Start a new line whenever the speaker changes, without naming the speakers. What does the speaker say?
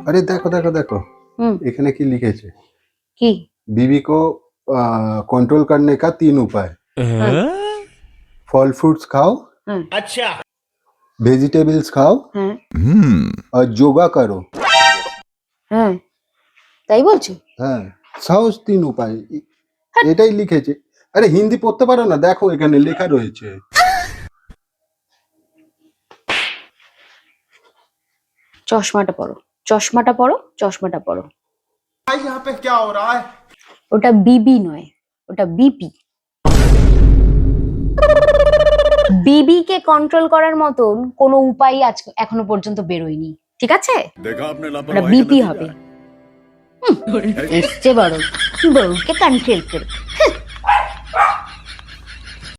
अरे देखो देखो देखो এখানে কি লিখেছে?
কি?
बीवी को कंट्रोल करने का 3 उपाय। फल फ्रूट्स खाओ,
अच्छा,
वेजिटेबल्स खाओ और योगा करो।
হ্যাঁ, তাই বলছি।
হ্যাঁ, সহজ 3 উপায় এটাই লিখেছে। আরে হিন্দি পড়তে পারো না? দেখো এখানে লেখা রয়েছে।
চশমাটা পরো, চশমাটা পরো, চশমাটা পরো।
भाई यहाँ पे क्या हो रहा है?
ওটা বিবি নয়, ওটা বিপি। বিবি কে কন্ট্রোল করার মতন কোনো উপায় আজ এখনো পর্যন্ত বেরোয়নি, ঠিক আছে? ওটা বিপি হবে। এসছে বড়, বউকে কন্ট্রোল করতে।